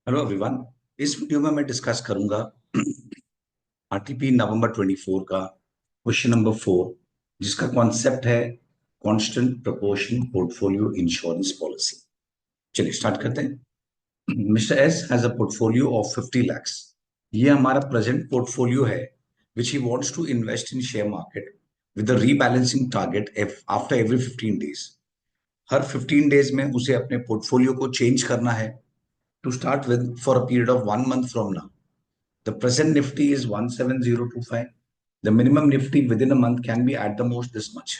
Hello everyone. इस video में मैं डिस्कस करूंगा आरटीपी नवंबर 24 का क्वेश्चन नंबर 4, जिसका कॉन्सेप्ट है constant proportion portfolio insurance policy. चलिए स्टार्ट करते हैं। Mister S has a portfolio of 50 lakhs। ये हमारा प्रेजेंट पोर्टफोलियो है which he wants to invest in share market with the rebalancing target after every 15 days. हर 15 days में उसे अपने पोर्टफोलियो को चेंज करना है। To start with, for a period of 1 month from now, the present Nifty is 17025. The minimum Nifty within a month can be at the most this much.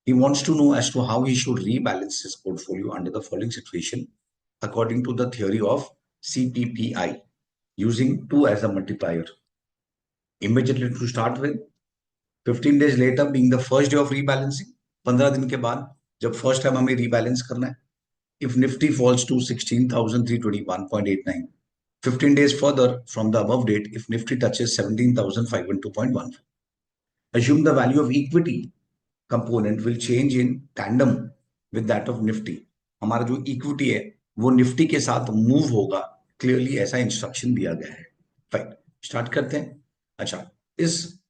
He wants to know as to how he should rebalance his portfolio under the following situation according to the theory of CPPI, using 2 as a multiplier. Immediately to start with, 15 days later being the first day of rebalancing, 15 दिन के बाद जब first time हमें rebalance करना है, if Nifty falls to 16,321.89, 15 days further from the above date, if Nifty touches 17,512.15, assume the value of equity component will change in tandem with that of Nifty. हमारा जो equity है वो Nifty के साथ move होगा। Clearly ऐसा instruction दिया गया है। फाइन, स्टार्ट करते हैं। अच्छा, इस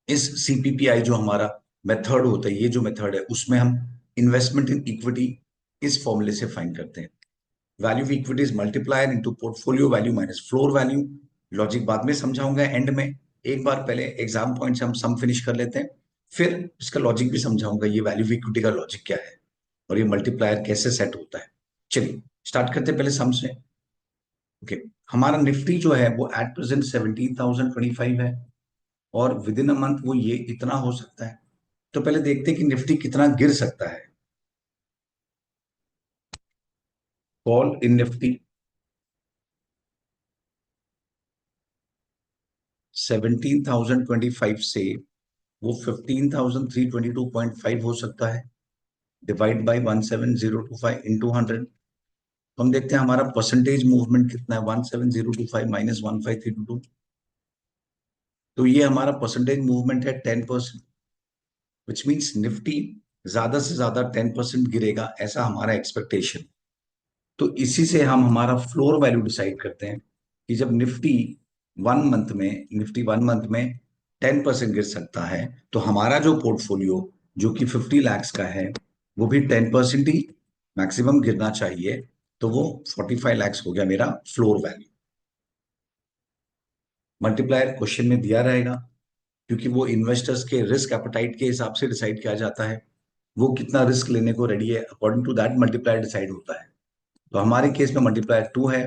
इस सीपीपीआई जो हमारा मेथड होता है, ये जो मेथड है उसमें हम इन्वेस्टमेंट इन इक्विटी इस फॉर्मूले से फाइंड करते हैं। Value of equity is multiplier into portfolio value minus floor value. Logic बाद में समझाऊंगा एंड में। एक बार पहले एग्जाम पॉइंट से हम सम फिनिश कर लेते हैं, फिर इसका लॉजिक भी समझाऊंगा, ये वैल्यू ऑफ इक्विटी का लॉजिक क्या है और ये मल्टीप्लायर कैसे सेट होता है। चलिए स्टार्ट करते हैं पहले सम से। ओके, हमारा निफ्टी जो है वो एट प्रेजेंट 17,025 है और विद इन अ मंथ वो ये इतना हो सकता है। तो पहले देखते हैं कि निफ्टी कितना गिर सकता है। फॉल इन निफ्टी 17,025 से वो 15,322.5 हो सकता है, डिवाइड बाई 17025 इंटू 100। तो हम देखते हैं हमारा परसेंटेज मूवमेंट कितना है, 17025 माइनस 15322। तो ये हमारा परसेंटेज मूवमेंट है 10%, विच मीन्स निफ्टी ज्यादा से ज्यादा 10% गिरेगा, ऐसा हमारा एक्सपेक्टेशन। तो इसी से हम हमारा फ्लोर वैल्यू डिसाइड करते हैं कि जब निफ्टी 1 मंथ में 10% गिर सकता है, तो हमारा जो पोर्टफोलियो जो कि 50 lakhs का है वो भी 10% ही मैक्सिमम गिरना चाहिए। तो वो 45 lakhs हो गया मेरा फ्लोर वैल्यू। मल्टीप्लायर क्वेश्चन में दिया रहेगा, क्योंकि वो इन्वेस्टर्स के रिस्क एपेटाइट के हिसाब से डिसाइड किया जाता है। वो कितना रिस्क लेने को रेडी है, according to that multiplier decide होता है। तो हमारे केस में मल्टीप्लायर 2 है,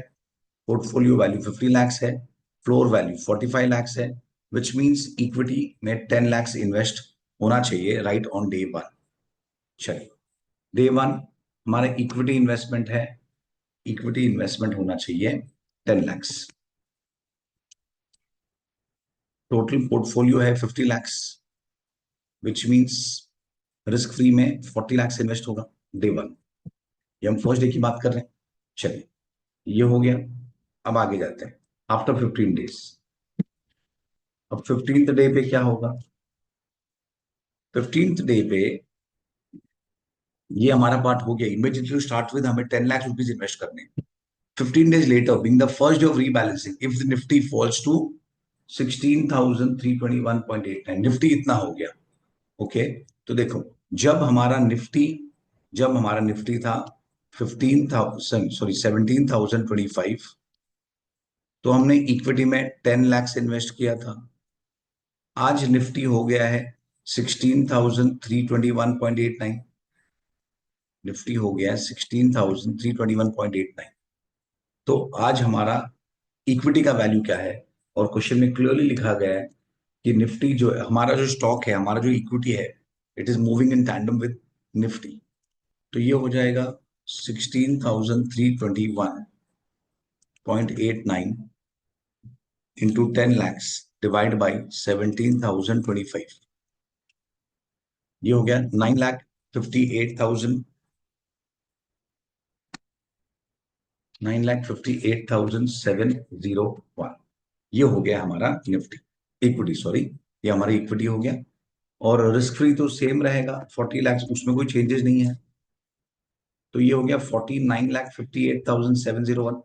पोर्टफोलियो वैल्यू 50 lakhs है, फ्लोर वैल्यू 45 lakhs है, विच मीन्स इक्विटी में 10 lakhs इन्वेस्ट होना चाहिए राइट ऑन डे 1। चलिए, डे 1 हमारा इक्विटी इन्वेस्टमेंट है, इक्विटी इन्वेस्टमेंट होना चाहिए 10 lakhs। टोटल पोर्टफोलियो है 50 lakhs, which means risk free में 40 lakhs इन्वेस्ट होगा डे 1। ये हम फर्स्ट डे की बात कर रहे हैं। चलिए, ये हो गया। अब आगे जाते हैं आफ्टर 15 डेज। अब 15th डे पे क्या होगा? 15th डे पे ये हमारा पार्ट हो गया। इमीडिएटली स्टार्ट विद हमें 10 लाख रुपीज इन्वेस्ट करने हैं। 15 days later being the first day of rebalancing, if the nifty falls to 16,321.89, Nifty इतना हो गया। ओके, तो देखो, जब हमारा निफ्टी जब हमारा निफ्टी था 17,025, तो हमने इक्विटी में 10 lakhs इन्वेस्ट किया था। आज निफ्टी हो गया है 16,321.89, निफ्टी हो गया है 16,321.89। तो आज हमारा इक्विटी का वैल्यू क्या है? और क्वेश्चन में क्लियरली लिखा गया है कि निफ्टी जो है, हमारा जो स्टॉक है, हमारा जो इक्विटी है, it is moving in tandem with Nifty. तो ये हो जाएगा 16,321.89 इंटू 10 lakhs डिवाइड बाई 17,025। ये हो गया 9,58,000, 9,58,701। ये हो गया हमारा निफ्टी इक्विटी, सॉरी, ये हमारी इक्विटी हो गया। और रिस्क फ्री तो सेम रहेगा 40 lakhs, उसमें कोई चेंजेस नहीं है। तो ये हो गया 49,58,701।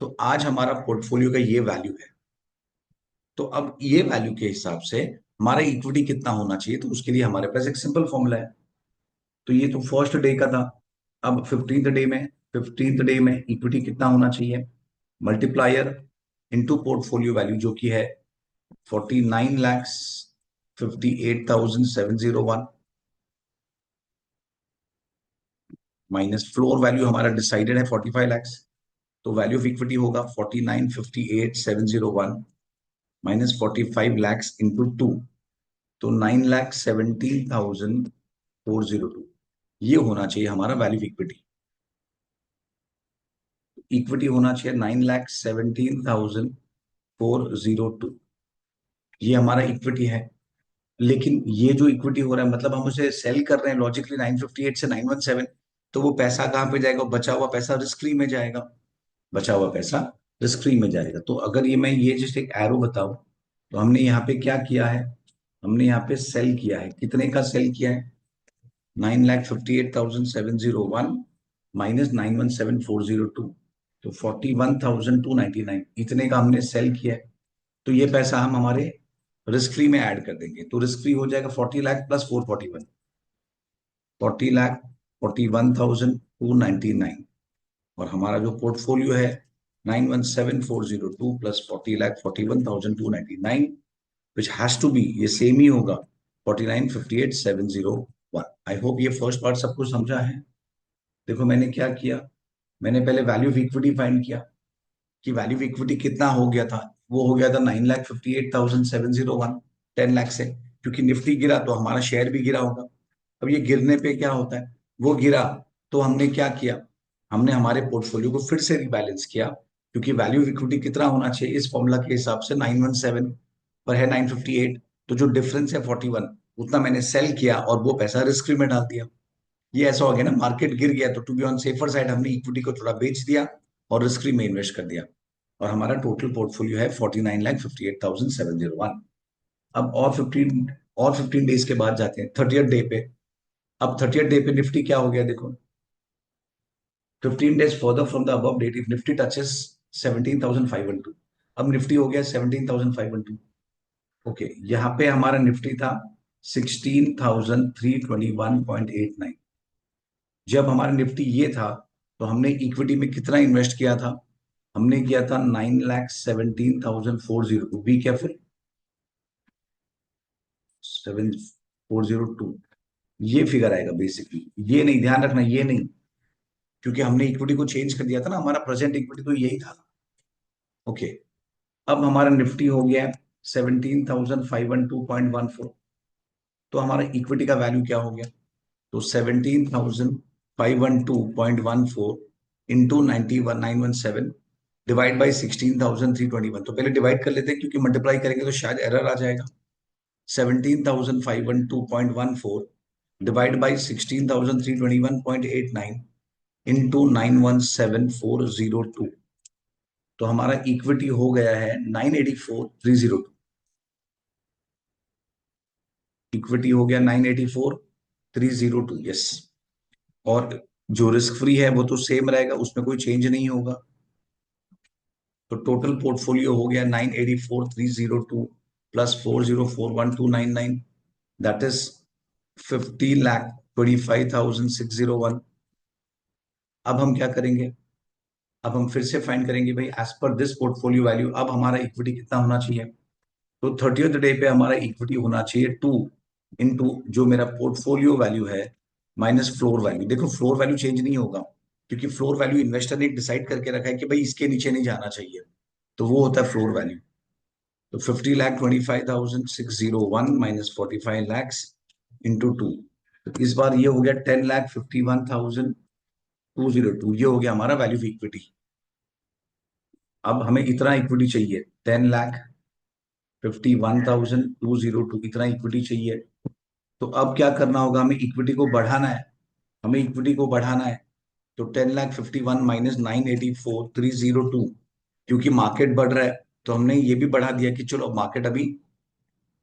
तो आज हमारा पोर्टफोलियो का ये वैल्यू है। तो अब ये वैल्यू के हिसाब से हमारा इक्विटी कितना होना चाहिए, तो उसके लिए हमारे पास एक सिंपल फॉर्मूला है। तो ये तो फर्स्ट डे का था। अब 15th डे में इक्विटी कितना होना चाहिए, मल्टीप्लायर इनटू पोर्टफोलियो वैल्यू जो कि है 49,58,701 माइनस फ्लोर वैल्यू हमारा डिसाइडेड है 45 lakhs। तो वैल्यू ऑफ इक्विटी होगा 49,58,701 माइनस 45 lakhs इंटू टू, तो 9,17,402। ये होना चाहिए हमारा वैल्यू ऑफ इक्विटी। इक्विटी होना चाहिए 9,17,402। ये हमारा इक्विटी है। लेकिन ये जो इक्विटी हो रहा है मतलब हम उसे सेल कर रहे हैं लॉजिकली 958 से 917। तो वो पैसा कहाँ पे जाएगा, बचा हुआ पैसा रिस्क फ्री में जाएगा। बचा हुआ पैसा रिस्क फ्री में जाएगा। तो अगर ये मैं ये जस्ट एक एरो बताऊं, तो हमने यहाँ पे क्या किया है, हमने यहाँ पे सेल किया है, कितने का सेल किया है, 9,58,701 माइनस 917,402, तो 41,299 इतने का हमने सेल किया है। तो ये पैसा हम हमारे रिस्क फ्री में ऐड कर देंगे, तो रिस्क फ्री हो जाएगा 40 लाख प्लस 441, 40 लाख 41,299। और हमारा जो पोर्टफोलियो है 917,402 plus 40,41,299 which has to be, ये सेम ही होगा 49,58,701। आई होप ये फर्स्ट पार्ट सब कुछ समझा है। देखो मैंने क्या किया, मैंने पहले वैल्यू ऑफ इक्विटी फाइंड किया कि वैल्यू ऑफ इक्विटी कितना हो गया था। वो हो गया था 9,58,701, 10 लाख से। क्योंकि निफ्टी गिरा तो हमारा शेयर भी गिरा होगा। अब ये गिरने पे क्या होता है, वो गिरा तो हमने क्या किया, हमने हमारे पोर्टफोलियो को फिर से रिबैलेंस किया। क्योंकि वैल्यू ऑफ इक्विटी कितना होना चाहिए इस फॉर्मूला के हिसाब से 917 पर है 958, तो जो डिफरेंस है 41 उतना मैंने सेल किया और वो पैसा रिस्क में डाल दिया। ये ऐसा हो गया ना, मार्केट गिर गया तो to be on safer side हमने इक्विटी को थोड़ा बेच दिया और रिस्क में इन्वेस्ट कर दिया। और हमारा टोटल पोर्टफोलियो है 49,58,701। अब और फिफ्टीन डेज के बाद जाते हैं 30th डे पे। अब 30th डे पे निफ्टी क्या हो गया देखो, 15 days further from the above date if nifty touches 17,512। अब निफ्टी हो गया 17,512। ओके, यहाँ पे हमारा निफ्टी था 16,321.89। जब हमारा निफ्टी ये था तो हमने इक्विटी में कितना इन्वेस्ट किया था, हमने किया था 9,17,402। बी केयरफुल, 7,402 ये फिगर आएगा बेसिकली। ये नहीं, ध्यान रखना ये नहीं, क्योंकि हमने इक्विटी को चेंज कर दिया था ना, हमारा प्रेजेंट इक्विटी तो यही था। ओके, अब हमारा निफ्टी हो गया 17,512.14। तो हमारा इक्विटी का वैल्यू क्या हो गया, तो 17,512.14 इंटू 91,917 डिवाइड बाई 16,321। तो पहले डिवाइड कर लेते हैं क्योंकि मल्टीप्लाई करेंगे तो शायद एरर आ जाएगा। 17,512.14 डिवाइड बाई 16,321.89 इंटू 917402। तो हमारा इक्विटी हो गया है 984,302। इक्विटी हो गया 984,302, यस। और जो रिस्क फ्री है वो तो सेम रहेगा, उसमें कोई चेंज नहीं होगा। तो टोटल पोर्टफोलियो हो गया 984,302 प्लस 404,1299, दैट इज 50,25,601। अब हम क्या करेंगे, अब हम फिर से फाइंड करेंगे भाई as per this portfolio value अब हमारा इक्विटी कितना होना चाहिए। तो 30th डे पे हमारा इक्विटी होना चाहिए 2 इंटू जो मेरा पोर्टफोलियो वैल्यू है माइनस फ्लोर वैल्यू। देखो फ्लोर वैल्यू चेंज नहीं होगा, क्योंकि फ्लोर वैल्यू इन्वेस्टर ने डिसाइड करके रखा है कि भाई इसके नीचे नहीं जाना चाहिए, तो वो होता है फ्लोर वैल्यू। तो 50,25,601 माइनस 45 lakhs इंटू टू, तो इस बार ये हो गया 10,51,202। ये हो गया हमारा वैल्यू ऑफ इक्विटी। अब हमें इतना इक्विटी चाहिए, 10,51,202 इतना इक्विटी चाहिए। तो अब क्या करना होगा, हमें इक्विटी को बढ़ाना है, हमें इक्विटी को बढ़ाना है। तो 10,51 माइनस 984,302, क्योंकि मार्केट बढ़ रहा है तो हमने ये भी बढ़ा दिया कि चलो मार्केट अभी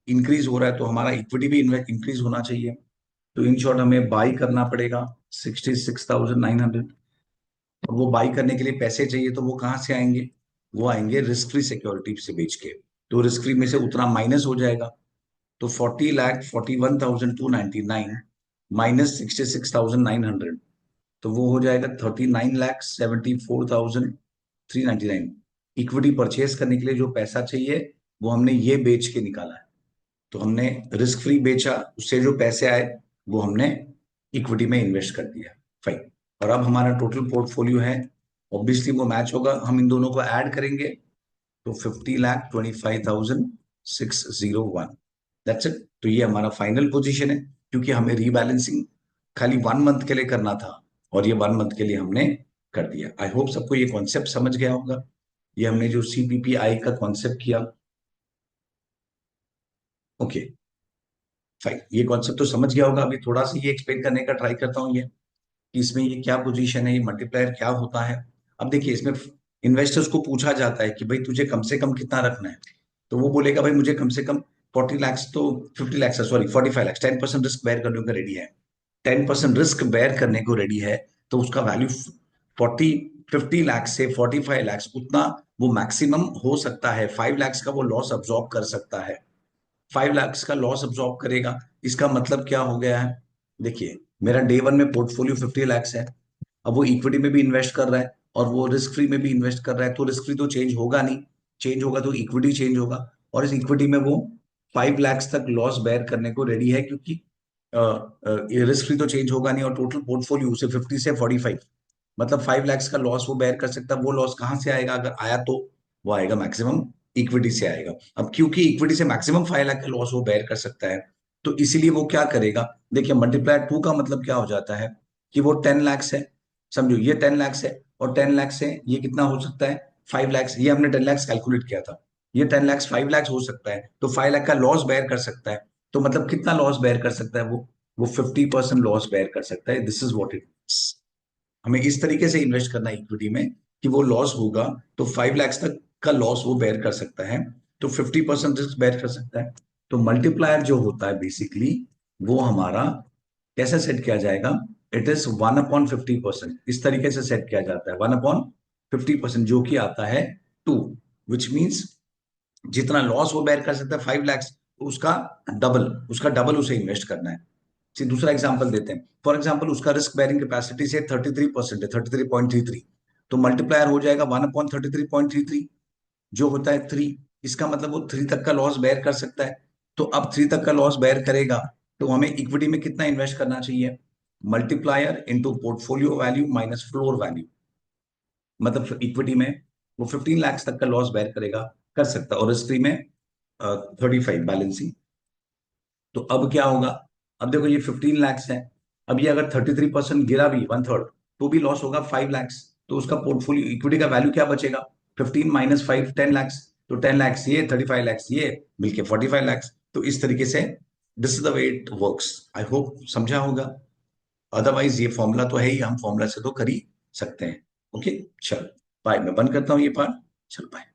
इंक्रीज हो रहा है तो हमारा इक्विटी भी इंक्रीज होना चाहिए। तो इन शॉर्ट हमें बाई करना पड़ेगा 66,900। और वो बाई करने के लिए पैसे चाहिए, तो वो कहाँ से आएंगे? वो आएंगे रिस्क फ्री सिक्योरिटी से बेच के। तो रिस्क फ्री में से उतना माइनस हो जाएगा। तो 40,41,299 माइनस 66,900, तो वो हो जाएगा 39,74,399। इक्विटी परचेस करने के लिए जो पैसा चाहिए वो हमने ये बेच के निकाला है। तो हमने रिस्क फ्री बेचा, उससे जो पैसे आए वो हमने इक्विटी में इन्वेस्ट कर दिया। फाइन। और अब हमारा टोटल पोर्टफोलियो है, ऑब्वियसली वो मैच होगा, हम इन दोनों को ऐड करेंगे तो 50,25,601। That's it. तो ये हमारा फाइनल पोजीशन है, क्योंकि हमें रीबैलेंसिंग खाली 1 मंथ के लिए करना था और ये 1 मंथ के लिए हमने कर दिया। आई होप सबको ये कॉन्सेप्ट समझ गया होगा। ये हमने जो सीपीपीआई का कॉन्सेप्ट किया, ओके फाइन, ये कॉन्सेप्ट तो समझ गया होगा। अभी थोड़ा सा ये एक्सप्लेन करने का ट्राई करता हूँ, ये कि इसमें ये क्या पोजीशन है, ये मल्टीप्लायर क्या होता है। अब देखिए, इसमें इन्वेस्टर्स को पूछा जाता है कि भाई तुझे कम से कम कितना रखना है, तो वो बोलेगा भाई मुझे कम से कम 40 लाख, तो 50 lakh, sorry 45 lakh, 10% risk bear करने को रेडी है। 10% रिस्क बेयर करने को रेडी है, तो उसका वैल्यू 50 लाख से 45 लाख, उतना वो मैक्सिमम हो सकता है। 5 लाख का वो लॉस अब्सॉर्ब कर सकता है। 5 लाख का लॉस अब्सॉर्ब करेगा, इसका मतलब क्या हो गया है? देखिए, मेरा डे वन में पोर्टफोलियो 50 लाख है। अब वो इक्विटी में भी इन्वेस्ट कर रहा है और वो रिस्क फ्री में भी इन्वेस्ट कर रहा है, तो रिस्क फ्री तो चेंज होगा नहीं, चेंज होगा तो इक्विटी चेंज होगा। और इस इक्विटी में वो 5 लाख तक लॉस बेयर करने को रेडी है, क्योंकि रिस्क फ्री तो चेंज होगा नहीं, और टोटल पोर्टफोलियो से 50 से 45, मतलब 5 लाख का लॉस वो बेयर कर सकता है। वो लॉस कहाँ से आएगा? अगर आया तो वो आएगा मैक्सिमम इक्विटी से आएगा। अब क्योंकि इक्विटी से मैक्सिमम 5 लाख का लॉस वो बेयर कर सकता है, तो इसीलिए वो क्या करेगा? देखिए, मल्टीप्लाई 2 का मतलब क्या हो जाता है कि वो 10 लाख है, समझो ये 10 लाख है, और 10 लाख से ये कितना हो सकता है? 5 लाख। ये हमने 10 लाख कैलकुलेट किया था, ये 10 लाख 5 लाख हो सकता है, तो 5 लाख का लॉस बेयर कर सकता है। तो मतलब कितना लॉस बेयर कर सकता है वो 50% लॉस बेयर कर सकता है। This is what it. हमें इस तरीके से इन्वेस्ट करना है इक्विटी में कि वो लॉस होगा तो 5 लाख तक का लॉस वो बेयर कर सकता है, तो 50% रिस्क बेयर कर सकता है। तो मल्टीप्लायर जो होता है बेसिकली, वो हमारा कैसे सेट किया जाएगा? इट इज 1/50%, इस तरीके से सेट किया जाता है, 1/50%, जो कि आता है 2, विच मीन्स जितना लॉस वो बेयर कर सकता है 5 लाख, उसका डबल उसे इन्वेस्ट करना है। दूसरा एग्जांपल देते हैं। फॉर एग्जांपल, उसका रिस्क बेयरिंग कैपेसिटी से 33% है, 33.33, तो मल्टीप्लायर हो जाएगा 1/33.33, जो होता है 3। इसका मतलब वो 3 तक का लॉस बेयर कर सकता है। तो अब 3 तक का लॉस बेयर करेगा, तो हमें इक्विटी में कितना इन्वेस्ट करना चाहिए? Multiplier into portfolio value minus floor value. मतलब इक्विटी में वो 15 लाख तक का लॉस बेयर करेगा, कर सकता है, और रिस्क फ्री में 35 बैलेंसिंग। तो अब क्या होगा? अब देखो, ये 15 लाख है। अब ये अगर 33% गिरा भी, 1/3, तो भी लॉस होगा 5 लाख। तो उसका पोर्टफोलियो इक्विटी का वैल्यू क्या बचेगा? 15 - 5, 10 लाख। तो 10 लाख ये, 35 लाख ये, मिलके 45 लाख। तो इस तरीके से this is the way it works. I hope समझा होगा। अदरवाइज ये फॉर्मूला तो है ही, हम फॉर्मूला से तो कर ही सकते हैं। ओके, चलो बाय, मैं बंद करता हूँ ये पार्ट। चलो बाय।